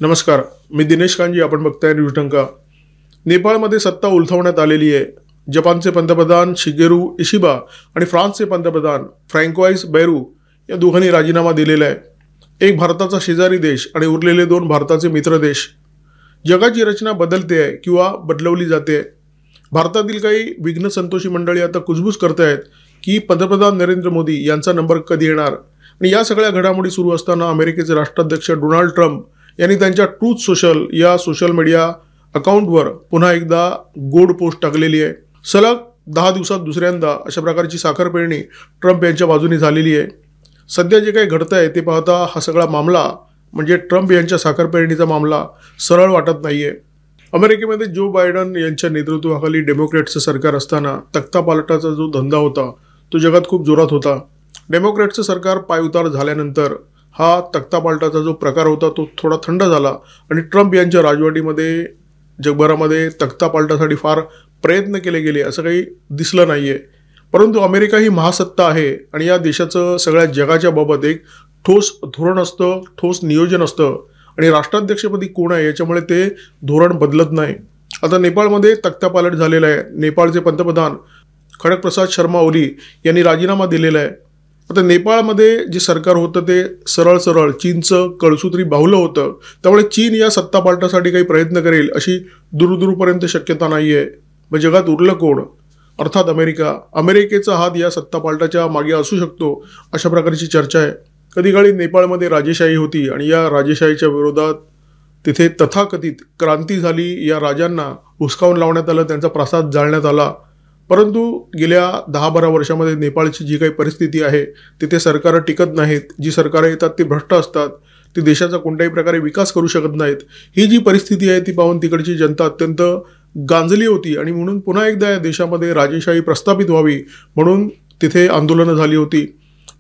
नमस्कार, मी दिनेश कांजी. आपण बघताय न्यूज टंका. नेपाळमध्ये सत्ता उलथवण्यात आलेली आहे. जपानचे पंतप्रधान शिगेरू इशिबा आणि फ्रान्सचे पंतप्रधान फ्रँकोइस बैरू या दोघांनी राजीनामा दिलेला आहे. एक भारताचा शेजारी देश आणि उरलेले दोन भारताचे मित्र देश. जगाची रचना बदलते आहे किंवा बदलवली जाते. भारतातील काही विघ्न संतोषी मंडळी आता कुजबूज करत आहेत की पंतप्रधान नरेंद्र मोदी यांचा नंबर कधी येणार. आणि या सगळ्या घडामोडी सुरू असताना अमेरिकेचे राष्ट्राध्यक्ष डोनाल्ड ट्रम्प यांनी त्यांच्या ट्रूथ सोशल या सोशल मीडिया अकाउंटवर पुन्हा एकदा गोड पोस्ट टाकलेली आहे. सलग 10 दिवसात दुसऱ्यांदा अशा प्रकारची साखर पेरणी ट्रम्प यांच्या बाजूने झालेली आहे. सध्या जे काही घडतं आहे ते पाहता हा सगळा मामला म्हणजे ट्रम्प यांच्या साखर पेरणीचा मामला सरळ वाटत नाही आहे. अमेरिकेमध्ये जो बायडन यांच्या नेतृत्वाखाली डेमोक्रॅटचं सरकार असताना तख्तापालटाचा जो धंदा होता तो जगात खूप जोरात होता. डेमोक्रॅटचं सरकार पायउतार झाल्यानंतर हा तख्तापालटाचा जो प्रकार होता तो थोडा थंड झाला आणि ट्रम्प यांच्या राजवटीमध्ये जगभरामध्ये तख्तापालटासाठी फार प्रयत्न केले गेले असं काही दिसलं नाही आहे. परंतु अमेरिका ही महासत्ता आहे आणि या देशाचं सगळ्या जगाच्या बाबत एक ठोस धोरण असतं, ठोस नियोजन असतं आणि राष्ट्राध्यक्षपदी कोण आहे याच्यामुळे ते धोरण बदलत नाही. आता नेपाळमध्ये तख्तापालट झालेला आहे. नेपाळचे पंतप्रधान खडकप्रसाद शर्मा ओली यांनी राजीनामा दिलेला आहे. आता नेपाळमध्ये जे सरकार होतं ते सरळ चीनचं कळसूत्री बाहुलं होतं. त्यामुळे चीन या सत्तापालटासाठी काही प्रयत्न करेल अशी दूरपर्यंत शक्यता नाही आहे. मग जगात उरलं कोण? अर्थात अमेरिका. अमेरिकेचा हात या सत्तापालटाच्या मागे असू शकतो अशा प्रकारची चर्चा आहे. कधी काळी नेपाळमध्ये राजेशाही होती आणि या राजेशाहीच्या विरोधात तिथे तथाकथित क्रांती झाली. या राजांना हुसकावून लावण्यात आलं, त्यांचा प्रासाद जाळण्यात आला. परंतु गेल्या 10-12 वर्षामध्ये नेपाळची जी काही परिस्थिती आहे तिथे सरकारं टिकत नाहीत. जी सरकारं येतात ती भ्रष्ट असतात. ती देशाचा कोणत्याही प्रकारे विकास करू शकत नाहीत. ही जी परिस्थिती आहे ती पाहून तिकडची जनता अत्यंत गांजली होती आणि म्हणून पुन्हा एकदा या देशामध्ये राजेशाही प्रस्थापित व्हावी म्हणून तिथे आंदोलनं झाली होती.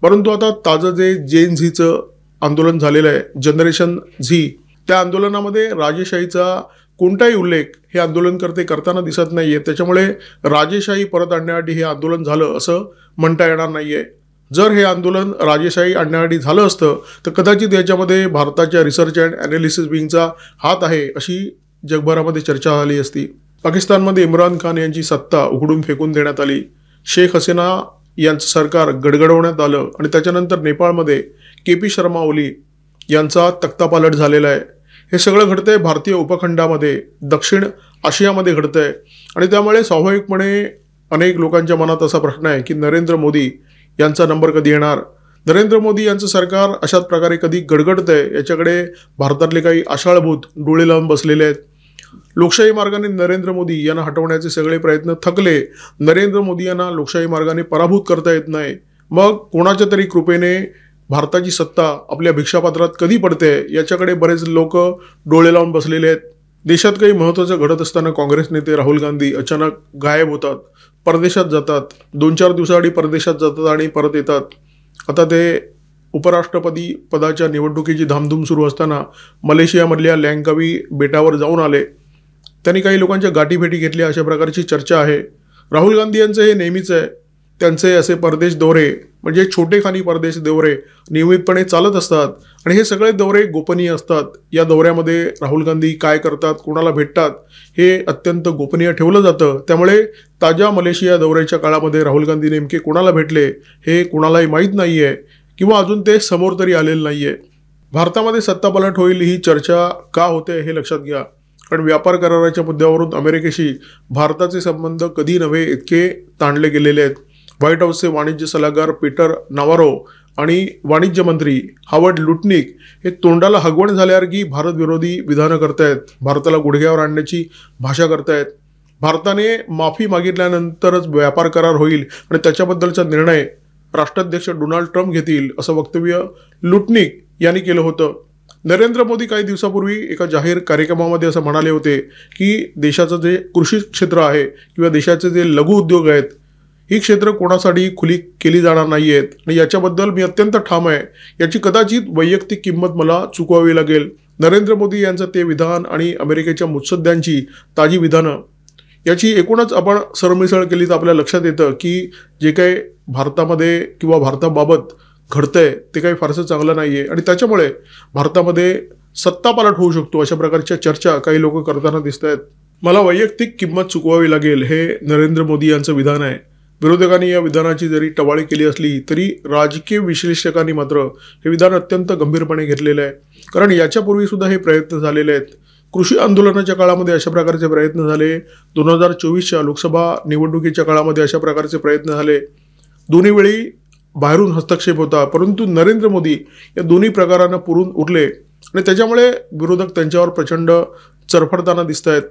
परंतु आता ताजं जे जेन झीचं आंदोलन झालेलं आहे, जनरेशन झी, त्या आंदोलनामध्ये राजेशाहीचा कोणताही उल्लेख हे आंदोलनकर्ते करताना दिसत नाही आहे. त्याच्यामुळे राजेशाही परत आणण्यासाठी हे आंदोलन झालं असं म्हणता येणार नाही आहे. जर हे आंदोलन राजेशाही आणण्यासाठी झालं असतं तर कदाचित याच्यामध्ये भारताच्या रिसर्च अँड ॲनालिसिस विंगचा हात आहे अशी जगभरामध्ये चर्चा झाली असती. पाकिस्तानमध्ये इम्रान खान यांची सत्ता उघडून फेकून देण्यात आली. शेख हसीना यांचं सरकार गडगडवण्यात आलं आणि त्याच्यानंतर नेपाळमध्ये KP शर्मा ओली यांचा तख्तापालट झालेला आहे. हे सगळं घडतंय भारतीय उपखंडामध्ये, दक्षिण आशियामध्ये घडतंय आणि त्यामुळे स्वाभाविकपणे अनेक लोकांच्या मनात असा प्रश्न आहे की नरेंद्र मोदी यांचा नंबर कधी येणार. नरेंद्र मोदी यांचं सरकार अशाच प्रकारे कधी गडगडतंय याच्याकडे भारतातले काही आशाळभूत डोळे लावून बसलेले आहेत. लोकशाही मार्गाने नरेंद्र मोदी यांना हटवण्याचे सगळे प्रयत्न थकले. नरेंद्र मोदी यांना लोकशाही मार्गाने पराभूत करता येत नाही. मग कोणाच्या तरी कृपेने भारताची सत्ता आपल्या भिक्षापात्रात कधी पडते याच्याकडे बरेच लोक डोळे लावून बसलेले आहेत. देशात काही महत्त्वाचं घडत असताना काँग्रेस नेते राहुल गांधी अचानक गायब होतात, परदेशात जातात, 2-4 दिवसाआधी परदेशात जातात आणि परत येतात. आता ते उपराष्ट्रपती पदाच्या निवडणुकीची धामधूम सुरू असताना मलेशियामधल्या लँकावी बेटावर जाऊन आले. त्यांनी काही लोकांच्या गाठीभेटी घेतल्या अशा प्रकारची चर्चा आहे. राहुल गांधी यांचं हे नेहमीच आहे. त्यांचे असे परदेश दौरे म्हणजे छोटेखानी परदेश दौरे नियमितपणे चालत असतात आणि हे सगळे दौरे गोपनीय असतात. या दौऱ्यामध्ये राहुल गांधी काय करतात, कोणाला भेटतात हे अत्यंत गोपनीय ठेवलं जातं. त्यामुळे ताज्या मलेशिया दौऱ्याच्या काळामध्ये राहुल गांधी नेमके कोणाला भेटले हे कोणालाही माहीत नाही आहे किंवा अजून ते समोर तरी आलेलं नाही आहे. भारतामध्ये सत्तापालट होईल ही चर्चा का होते हे लक्षात घ्या. कारण व्यापार कराराच्या मुद्द्यावरून अमेरिकेशी भारताचे संबंध कधी नव्हे इतके ताणले गेलेले आहेत. व्हाईट हाऊसचे वाणिज्य सल्लागार पीटर नावारो आणि वाणिज्य मंत्री हावर्ड लुटनिक हे तोंडाला हगवण झाल्यासारखी भारत विरोधी विधानं करतायत. भारताला गुडघ्यावर आणण्याची भाषा करतायत. भारताने माफी मागितल्यानंतरच व्यापार करार होईल आणि त्याच्याबद्दलचा निर्णय राष्ट्राध्यक्ष डोनाल्ड ट्रम्प घेतील असं वक्तव्य लुटनिक यांनी केलं होतं. नरेंद्र मोदी काही दिवसापूर्वी एका जाहीर कार्यक्रमामध्ये असं म्हणाले होते की देशाचं जे कृषी क्षेत्र आहे किंवा देशाचे जे लघु उद्योग आहेत ही क्षेत्र कोणासाठी खुली केली जाणार नाही आहेत आणि याच्याबद्दल मी अत्यंत ठाम आहे. याची कदाचित वैयक्तिक किंमत मला चुकवावी लागेल. नरेंद्र मोदी यांचं ते विधान आणि अमेरिकेच्या मुत्सद्द्यांची ताजी विधानं याची एकूणच आपण सरमिसळ केली तर आपल्या लक्षात येतं की जे काही भारतामध्ये किंवा भारताबाबत घडतंय ते काही फारसं चांगलं नाही आहे आणि त्याच्यामुळे भारतामध्ये सत्तापालट होऊ शकतो, अशा प्रकारच्या चर्चा काही लोक करताना दिसत आहेत. मला वैयक्तिक किंमत चुकवावी लागेल, हे नरेंद्र मोदी यांचं विधान आहे. विरोधकांनी या विधानाची जरी टवाळी केली असली तरी राजकीय विश्लेषकांनी मात्र हे विधान अत्यंत गंभीरपणे घेतलेलं आहे. कारण याच्यापूर्वी सुद्धा हे प्रयत्न झालेले आहेत. कृषी आंदोलनाच्या काळामध्ये अशा प्रकारचे प्रयत्न झाले. 2024च्या लोकसभा निवडणुकीच्या काळामध्ये अशा प्रकारचे प्रयत्न झाले. दोन्ही वेळी बाहेरून हस्तक्षेप होता, परंतु नरेंद्र मोदी या दोन्ही प्रकारांना पुरून उरले आणि त्याच्यामुळे विरोधक त्यांच्यावर प्रचंड चरफडताना दिसत आहेत.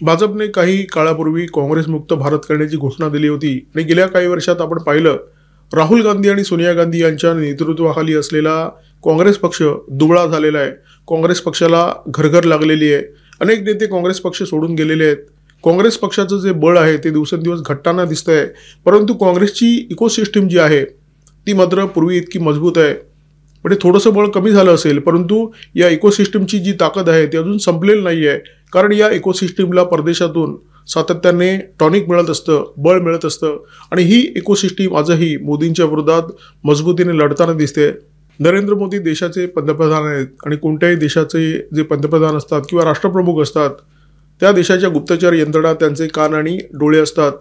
भाजपने काही काळापूर्वी काँग्रेसमुक्त भारत करण्याची घोषणा दिली होती आणि गेल्या काही वर्षात आपण पाहिलं राहुल गांधी आणि सोनिया गांधी यांच्या नेतृत्वाखाली असलेला काँग्रेस पक्ष दुबळा झालेला आहे. काँग्रेस पक्षाला घरघर लागलेली आहे. अनेक नेते काँग्रेस पक्ष सोडून गेलेले आहेत. काँग्रेस पक्षाचं जे बळ आहे ते दिवसेंदिवस घटताना दिसतं आहे. परंतु काँग्रेसची इकोसिस्टीम जी आहे ती मात्र पूर्वी इतकी मजबूत आहे. म्हणजे थोडंसं बळ कमी झालं असेल, परंतु या इकोसिस्टीमची जी ताकद आहे ती अजून संपलेली नाही आहे. कारण या इकोसिस्टीमला परदेशातून सातत्याने टॉनिक मिळत असतं, बळ मिळत असतं आणि ही इकोसिस्टीम आजही मोदींच्या विरोधात मजबूतीने लढताना दिसते. नरेंद्र मोदी देशाचे पंतप्रधान आहेत आणि कोणत्याही देशाचे जे पंतप्रधान असतात किंवा राष्ट्रप्रमुख असतात त्या देशाच्या गुप्तचर यंत्रणा त्यांचे कान आणि डोळे असतात.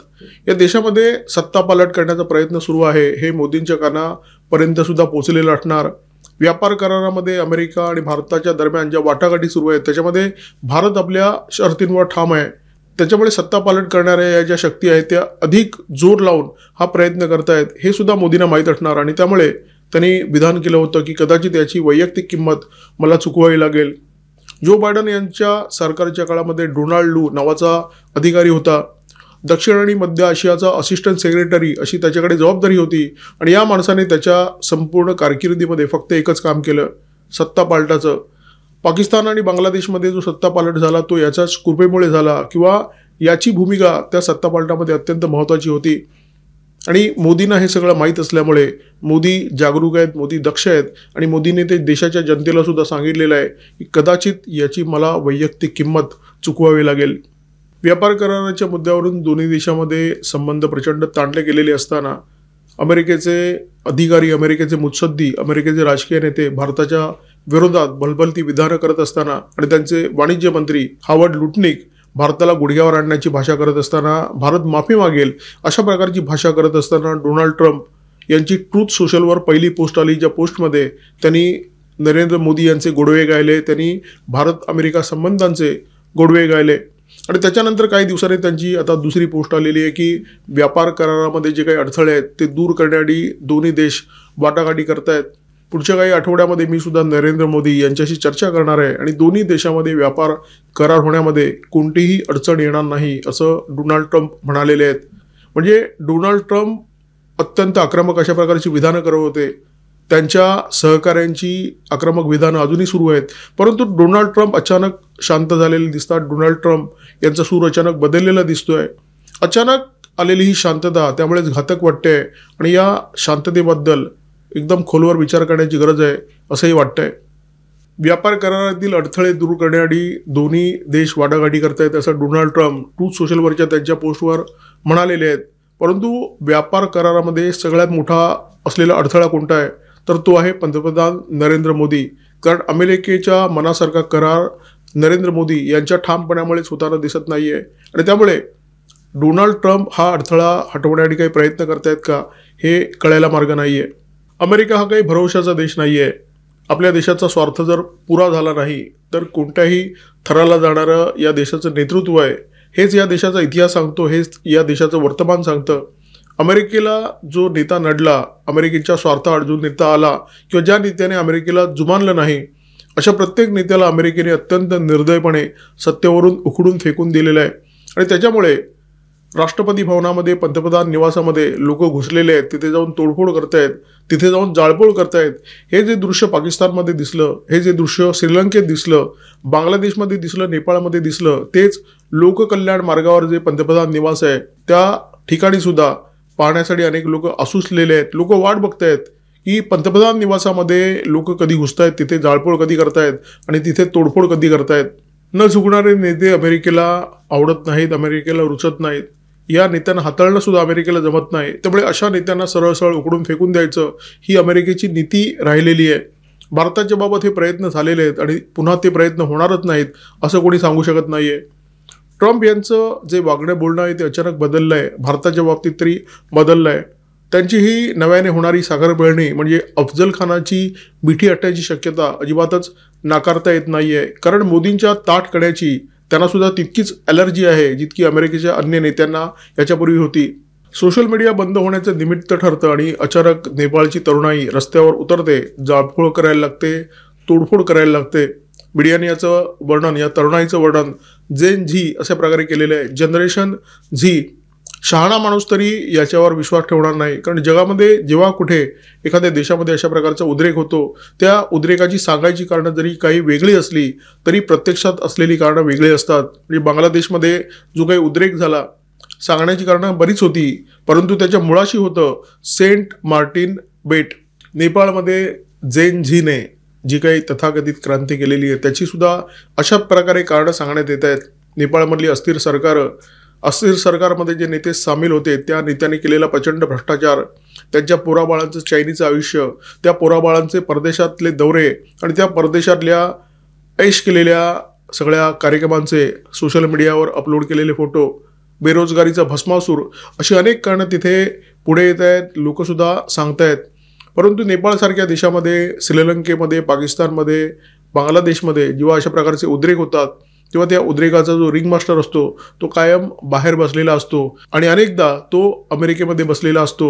या देशामध्ये सत्तापालट करण्याचा प्रयत्न सुरू आहे हे मोदींच्या कानापर्यंत सुद्धा पोहोचलेलं असणार. व्यापार करारामध्ये अमेरिका आणि भारताच्या दरम्यान ज्या वाटाघाटी सुरू आहेत त्याच्यामध्ये भारत आपल्या शर्तींवर ठाम आहे. त्याच्यामुळे सत्तापालट करणाऱ्या या ज्या शक्ती आहेत त्या अधिक जोर लावून हा प्रयत्न करतायत हे सुद्धा मोदींना माहीत असणार आणि त्यामुळे त्यांनी विधान केलं होतं की कदाचित याची वैयक्तिक किंमत मला चुकवावी लागेल. जो बायडन यांच्या सरकारच्या काळामध्ये डोनाल्ड लू नावाचा अधिकारी होता. दक्षिण आणि मध्य आशियाचा असिस्टंट सेक्रेटरी अशी त्याच्याकडे जबाबदारी होती आणि या माणसाने त्याच्या संपूर्ण कारकिर्दीमध्ये फक्त एकच काम केलं, सत्ता पालटाचं. पाकिस्तान आणि बांगलादेशमध्ये जो सत्ता पालट झाला तो याच्याच कृपेमुळे झाला किंवा याची भूमिका त्या सत्ता पालटामध्ये अत्यंत महत्त्वाची होती. आणि मोदींना हे सगळं माहीत असल्यामुळे मोदी जागरूक आहेत, मोदी दक्ष आहेत आणि मोदींनी ते देशाच्या जनतेला सुद्धा सांगितलेलं आहे की कदाचित याची मला वैयक्तिक किंमत चुकवावी लागेल. व्यापार कराराच्या मुद्द्यावरून दोन्ही देशामध्ये संबंध प्रचंड ताणले गेलेले असताना अमेरिकेचे अधिकारी, अमेरिकेचे मुत्सद्दी, अमेरिकेचे राजकीय नेते भारताच्या विरोधात भलभलती विधानं करत असताना आणि त्यांचे वाणिज्य मंत्री हावर्ड लुटनिक भारताला गुडघ्यावर आणण्याची भाषा करत असताना, भारत माफी मागेल अशा प्रकारची भाषा करत असताना डोनाल्ड ट्रम्प यांची ट्रूथ सोशलवर पहिली पोस्ट आली, ज्या पोस्टमध्ये त्यांनी नरेंद्र मोदी यांचे गोडवे गायले, त्यांनी भारत अमेरिका संबंधांचे गोडवे गायले. आणि त्याच्यानंतर काही दिवसांनी त्यांची आता दुसरी पोस्ट आलेली आहे की व्यापार करारामध्ये जे काही अडथळे आहेत ते दूर करण्यासाठी दोन्ही देश वाटाघाटी करतायत. पुढच्या काही आठवड्यामध्ये मी सुद्धा नरेंद्र मोदी यांच्याशी चर्चा करणार आहे आणि दोन्ही देशामध्ये व्यापार करार होण्यामध्ये कोणतीही अडचण येणार नाही असं डोनाल्ड ट्रम्प म्हणालेले आहेत. म्हणजे डोनाल्ड ट्रम्प अत्यंत आक्रमक अशा प्रकारची विधानं करत होते. त्यांच्या सहकाऱ्यांची आक्रमक विधानं अजूनही सुरू आहेत. परंतु डोनाल्ड ट्रम्प अचानक शांत झालेले दिसतात. डोनाल्ड ट्रम्प यांचा सूर अचानक बदललेला दिसतोय. अचानक आलेली ही शांतता त्यामुळेच घातक वाटते आणि या शांततेबद्दल एकदम खोलवर विचार करण्याची गरज आहे असंही वाटतंय. व्यापार करारातील अडथळे दूर करण्यासाठी दोन्ही देश वाटाघाटी करतायत असं डोनाल्ड ट्रम्प ट्रूथ सोशलवरच्या त्यांच्या पोस्टवर म्हणालेले आहेत. परंतु व्यापार करारामध्ये सगळ्यात मोठा असलेला अडथळा कोणता आहे तर तो आहे पंतप्रधान नरेंद्र मोदी. कारण अमेरिकेच्या मनासारखा करार नरेंद्र मोदी यांच्या ठामपणामुळेच होताना दिसत नाही आहे आणि त्यामुळे डोनाल्ड ट्रम्प हा अडथळा हटवण्यासाठी काही प्रयत्न करतायत का हे कळायला मार्ग नाही आहे. अमेरिका हा काही भरवशाचा देश नाही आहे. आपल्या देशाचा स्वार्थ जर पुरा झाला नाही तर कोणत्याही थराला जाणारं या देशाचं नेतृत्व आहे. हेच या देशाचा इतिहास सांगतो, हेच या देशाचं वर्तमान सांगतं. अमेरिकेला जो नेता नडला, अमेरिकेच्या स्वार्थाआड जो नेता आला किंवा ज्या नेत्याने अमेरिकेला जुमानलं नाही अशा प्रत्येक नेत्याला अमेरिकेने अत्यंत निर्दयपणे सत्तेवरून उखडून फेकून दिलेलं आहे. आणि त्याच्यामुळे राष्ट्रपती भवनामध्ये, पंतप्रधान निवासामध्ये लोक घुसलेले आहेत, तिथे जाऊन तोडफोड करतायत, तिथे जाऊन जाळपोळ करतायत. हे जे दृश्य पाकिस्तानमध्ये दिसलं, हे जे दृश्य श्रीलंकेत दिसलं, बांगलादेशमध्ये दिसलं, नेपाळमध्ये दिसलं, तेच लोककल्याण मार्गावर जे पंतप्रधान निवास आहे त्या ठिकाणी सुद्धा पाहण्यासाठी अनेक लोक आसुसलेले आहेत. लोक वाट बघतायत की पंतप्रधान निवासामध्ये लोक कधी घुसतायत, तिथे जाळपोळ कधी करतायत आणि तिथे तोडफोड कधी करतायत. न झुकणारे नेते अमेरिकेला आवडत नाहीत, अमेरिकेला रुचत नाहीत. या नेत्यांना हाताळणं सुद्धा अमेरिकेला जमत नाही. त्यामुळे अशा नेत्यांना सरळ सरळ उकडून फेकून द्यायचं ही अमेरिकेची नीती राहिलेली आहे. भारताच्या बाबत हे प्रयत्न झालेले आहेत आणि पुन्हा ते प्रयत्न होणारच नाहीत असं कोणी सांगू शकत नाहीये. ट्रम्प यांचं जे वागणं बोलणं आहे ते अचानक बदललं आहे, भारताच्या बाबतीत तरी बदललं आहे. त्यांची ही नव्याने होणारी साखरपेरणी म्हणजे अफजल खानाची मिठी अटण्याची शक्यता अजिबातच नाकारता येत नाही आहे. कारण मोदींच्या ताठ कण्याची त्यांना सुद्धा तितकीच ॲलर्जी आहे जितकी अमेरिकेच्या अन्य नेत्यांना याच्यापूर्वी होती. सोशल मीडिया बंद होण्याचं निमित्त ठरतं आणि अचानक नेपाळची तरुणाई रस्त्यावर उतरते, जाळपोळ करायला लागते, तोडफोड करायला लागते. मीडियाने याचं वर्णन, या तरुणाईचं वर्णन जेन झी अशा प्रकारे केलेलं आहे. Generation Z. शहाणा माणूस तरी याच्यावर विश्वास ठेवणार नाही, कारण जगामध्ये जेव्हा कुठे एखाद्या देशामध्ये अशा प्रकारचा उद्रेक होतो त्या उद्रेकाची सांगायची कारणं जरी काही वेगळी असली तरी प्रत्यक्षात असलेली कारणं वेगळी असतात. म्हणजे बांगलादेशमध्ये जो काही उद्रेक झाला सांगण्याची कारणं बरीच होती, परंतु त्याच्या मुळाशी होतं सेंट मार्टिन बेट. नेपाळमध्ये जेन झीने जी काही तथाकथित क्रांती केलेली आहे त्याची सुद्धा अशा प्रकारे कारणं सांगण्यात येत आहेत. नेपाळमधली अस्थिर सरकारमध्ये जे नेते सामील होते त्या नेत्यांनी केलेला प्रचंड भ्रष्टाचार, त्यांच्या पोराबाळांचं चैनीचं आयुष्य, त्या पोराबाळांचे परदेशातले दौरे आणि त्या परदेशातल्या ऐश केलेल्या सगळ्या कार्यक्रमांचे सोशल मीडियावर अपलोड केलेले फोटो, बेरोजगारीचा भस्मासूर, अशी अनेक कारणं तिथे पुढे येत आहेत, लोकसुद्धा सांगतायत. परंतु नेपाळसारख्या देशामध्ये, श्रीलंकेमध्ये, पाकिस्तानमध्ये, बांगलादेशमध्ये जेव्हा अशा प्रकारचे उद्रेक होतात तेव्हा त्या उद्रेकाचा जो रिंग मास्टर असतो तो कायम बाहेर बसलेला असतो आणि अनेकदा तो अमेरिकेमध्ये बसलेला असतो.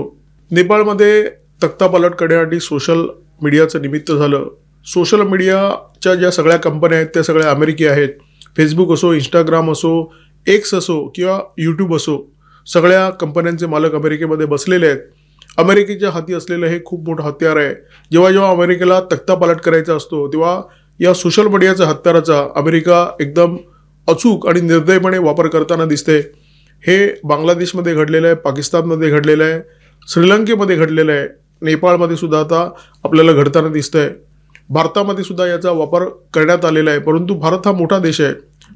नेपाळमध्ये तख्तापलट करण्यासाठी सोशल मीडियाचं निमित्त झालं. सोशल मीडियाच्या ज्या सगळ्या कंपन्या आहेत त्या सगळ्या अमेरिकी आहेत. फेसबुक असो, इंस्टाग्राम असो, एक्स असो किंवा यूट्यूब असो, सगळ्या कंपन्यांचे मालक अमेरिकेमध्ये बसलेले आहेत. अमेरिकेच्या हाती असलेलं हे खूप मोठं हत्यार आहे. जेव्हा अमेरिकेला तख्तापालट करायचा असतो तेव्हा या सोशल मीडियाच्या हत्याराचा अमेरिका एकदम अचूक आणि निर्दयपणे वापर करताना दिसते. हे बांगलादेशमध्ये घडलेलं आहे, पाकिस्तानमध्ये घडलेलं आहे, श्रीलंकेमध्ये घडलेलं आहे, नेपाळमध्ये सुद्धा आता आपल्याला घडताना दिसतंय. भारतामध्ये सुद्धा याचा वापर करण्यात आलेला आहे. परंतु भारत हा मोठा देश आहे.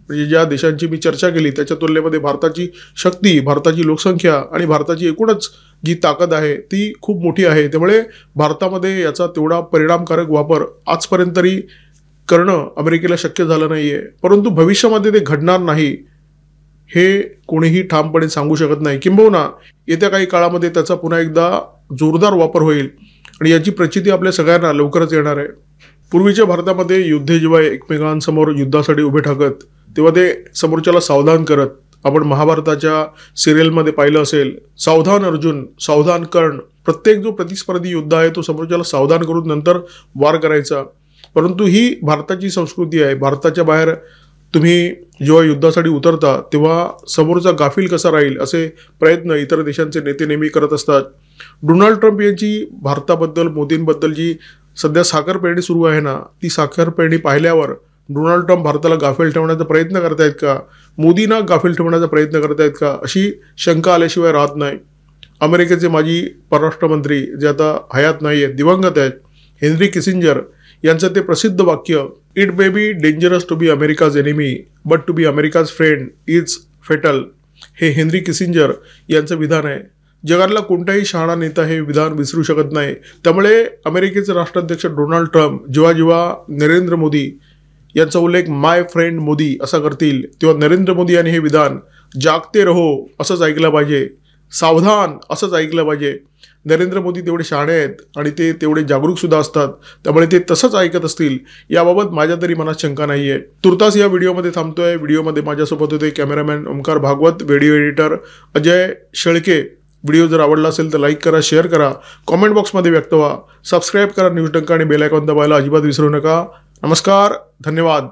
म्हणजे ज्या देशांची मी चर्चा केली त्याच्या तुलनेमध्ये भारताची शक्ती, भारताची लोकसंख्या आणि भारताची एकूणच जी ताकद आहे ती खूप मोठी आहे. त्यामुळे भारतामध्ये याचा तेवढा परिणामकारक वापर आजपर्यंत तरी करणं अमेरिकेला शक्य झालं नाही आहे. परंतु भविष्यामध्ये ते घडणार नाही हे कोणीही ठामपणे सांगू शकत नाही. किंबहुना येत्या काही काळामध्ये त्याचा पुन्हा एकदा जोरदार वापर होईल आणि याची प्रचिती आपल्या सगळ्यांना लवकरच येणार आहे. पूर्वीच्या भारतामध्ये योद्धे जेव्हा एकमेकांसमोर युद्धासाठी उभे ठाकत तेव्हा ते समोरच्याला सावधान करत. आपण महाभारताच्या सिरियलमध्ये पाहिलं असेल, सावधान अर्जुन, सावधान कर्ण. प्रत्येक जो प्रतिस्पर्धी योद्धा आहे तो समोरच्याला सावधान करून नंतर वार करायचा. परंतु ही भारताची संस्कृती आहे. भारताच्या बाहेर तुम्ही जेव्हा युद्धासाठी उतरता तेव्हा समोरचा गाफील कसा राहील असे प्रयत्न इतर देशांचे नेते नेहमी करत असतात. डोनाल्ड ट्रम्प यांची भारताबद्दल, मोदींबद्दल जी सध्या साखरपेरणी सुरू आहे ना, ती साखरपेरणी पाहिल्यावर डोनाल्ड ट्रम्प भारताला गाफील ठेवण्याचा प्रयत्न करतायत का, मोदींना गाफील ठेवण्याचा प्रयत्न करतायत का, अशी शंका आल्याशिवाय राहत नाही. अमेरिकेचे माजी परराष्ट्रमंत्री जे आता हयात नाही आहेत, दिवंगत आहेत, हेनरी किसिंजर यांचं ते प्रसिद्ध वाक्य, it may be dangerous to be America's enemy but to be America's friend is fatal, हे हेनरी किसिंजर यांचं विधान आहे. जगातला कोणताही शहाणा नेता हे विधान विसरू शकत नाही. त्यामुळे अमेरिकेचे राष्ट्राध्यक्ष डोनाल्ड ट्रम्प जेव्हा नरेंद्र मोदी यांचा उल्लेख माय फ्रेंड मोदी असा करतील तेव्हा नरेंद्र मोदी यांनी हे विधान जागते रहो असंच ऐकलं पाहिजे, सावधान असंच ऐकलं पाहिजे. नरेंद्र मोदी तेवढे शहाणे आहेत आणि ते तेवढे जागरूक सुद्धा असतात, त्यामुळे ते तसंच ऐकत असतील याबाबत माझ्या तरी मनात शंका नाही आहे. तुर्तास या व्हिडिओमध्ये थांबतोय. व्हिडिओमध्ये माझ्यासोबत होते cameraman Omkar Bhagwat, video editor Ajay Shelke. Video जर आवडला असेल तर लाईक करा, शेअर करा, कॉमेंट बॉक्समध्ये व्यक्त व्हा, सबस्क्राईब करा न्यूज डंका आणि बेल आयकॉन दाबायला अजिबात विसरू नका. नमस्कार, धन्यवाद.